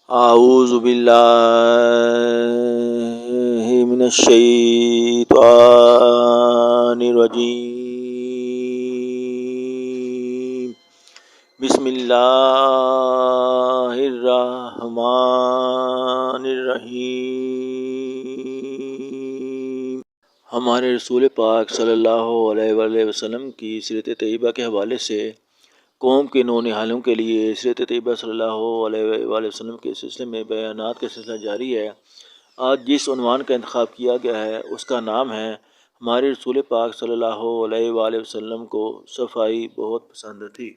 اعوذ باللہ من الشیطان الرجیم بسم اللہ الرحمن الرحیم۔ ہمارے رسول پاک صلی اللہ علیہ وآلہ وسلم کی سیرت طیبہ کے حوالے سے قوم کے نونہالوں کے لیے سیرت طیبہ صلی اللہ علیہ وآلہ وسلم کے سلسلے میں بیانات کا سلسلہ جاری ہے۔ آج جس عنوان کا انتخاب کیا گیا ہے اس کا نام ہے ہمارے رسول پاک صلی اللہ علیہ وآلہ وسلم کو صفائی بہت پسند تھی۔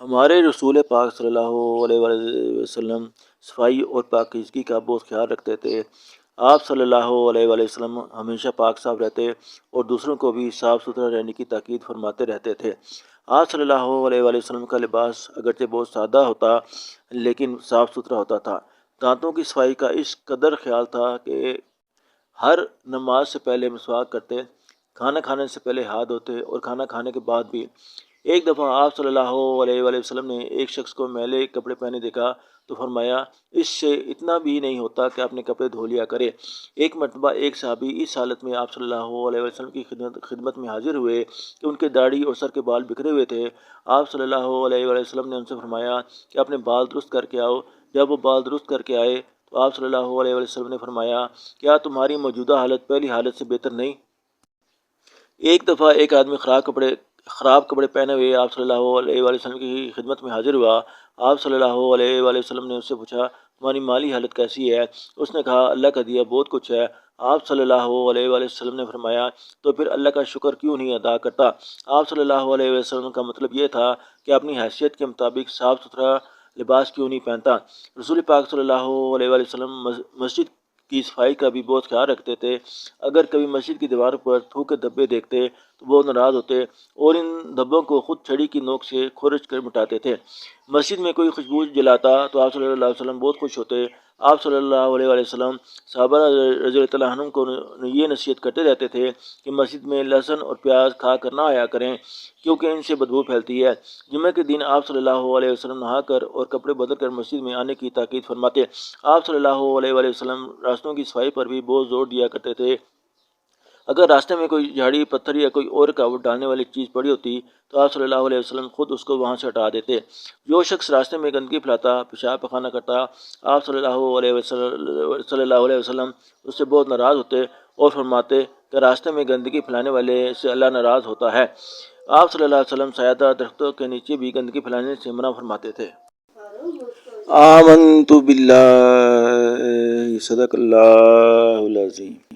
ہمارے رسول پاک صلی اللہ علیہ وآلہ وسلم صفائی اور پاکیزگی کا بہت خیال رکھتے تھے۔ آپ صلی اللہ علیہ وآلہ وسلم ہمیشہ پاک صاف رہتے اور دوسروں کو بھی صاف ستھرا رہنے کی تاکید فرماتے رہتے تھے۔ آپ صلی اللہ علیہ وآلہ وسلم کا لباس اگرچہ بہت سادہ ہوتا لیکن صاف ستھرا ہوتا تھا۔ دانتوں کی صفائی کا اس قدر خیال تھا کہ ہر نماز سے پہلے مسواک کرتے، کھانا کھانے سے پہلے ہاتھ دھوتے اور کھانا کھانے کے بعد بھی۔ ایک دفعہ آپ صلی اللہ علیہ وآلہ وسلم نے ایک شخص کو میلے کپڑے پہنے دیکھا تو فرمایا اس سے اتنا بھی نہیں ہوتا کہ اپنے کپڑے دھو لیا کرے۔ ایک مرتبہ ایک صحابی اس حالت میں آپ صلی اللہ علیہ وسلم کی خدمت میں حاضر ہوئے کہ ان کے داڑھی اور سر کے بال بکھرے ہوئے تھے۔ آپ صلی اللہ علیہ وآلہ وسلم نے ان سے فرمایا کہ اپنے بال درست کر کے آؤ۔ جب وہ بال درست کر کے آئے تو آپ صلی اللہ علیہ وآلہ وسلم نے فرمایا کیا تمہاری موجودہ حالت پہلی حالت سے بہتر نہیں؟ ایک دفعہ ایک آدمی خراب کپڑے پہنے ہوئے آپ صلی اللہ علیہ وآلہ وسلم کی خدمت میں حاضر ہوا۔ آپ صلی اللہ علیہ وآلہ وسلم نے اس سے پوچھا تمہاری مالی حالت کیسی ہے؟ اس نے کہا اللہ کا دیا بہت کچھ ہے۔ آپ صلی اللہ علیہ وآلہ وسلم نے فرمایا تو پھر اللہ کا شکر کیوں نہیں ادا کرتا؟ آپ صلی اللہ علیہ وسلم کا مطلب یہ تھا کہ اپنی حیثیت کے مطابق صاف ستھرا لباس کیوں نہیں پہنتا۔ رسول پاک صلی اللہ علیہ وآلہ وسلم مسجد کی صفائی کا بھی بہت خیال رکھتے تھے۔ اگر کبھی مسجد کی دیواروں پر تھوک کے دھبے دیکھتے تو بہت ناراض ہوتے اور ان دھبوں کو خود چھڑی کی نوک سے کھرچ کر مٹاتے تھے۔ مسجد میں کوئی خوشبو جلاتا تو آپ صلی اللہ علیہ وسلم بہت خوش ہوتے۔ آپ صلی اللہ علیہ وآلہ وسلم صحابہ رضی اللہ عنہم کو یہ نصیحت کرتے رہتے تھے کہ مسجد میں لہسن اور پیاز کھا کر نہ آیا کریں کیونکہ ان سے بدبو پھیلتی ہے۔ جمعہ کے دن آپ صلی اللہ علیہ وسلم نہا کر اور کپڑے بدل کر مسجد میں آنے کی تاکید فرماتے۔ آپ صلی اللہ علیہ وآلہ وسلم راستوں کی صفائی پر بھی بہت زور دیا کرتے تھے۔ اگر راستے میں کوئی جھاڑی پتھر یا کوئی اور رکاوٹ ڈالنے والی چیز پڑی ہوتی تو آپ صلی اللہ علیہ وسلم خود اس کو وہاں سے ہٹا دیتے۔ جو شخص راستے میں گندگی پھیلاتا، پیشاب پخانہ کرتا، آپ صلی اللہ علیہ وسلم اس سے بہت ناراض ہوتے اور فرماتے کہ راستے میں گندگی پھیلانے والے سے اللہ ناراض ہوتا ہے۔ آپ صلی اللہ علیہ وسلم سایہ دار درختوں کے نیچے بھی گندگی پھیلانے سے منع فرماتے تھے۔ آمنت باللہ، صدق اللہ العظیم۔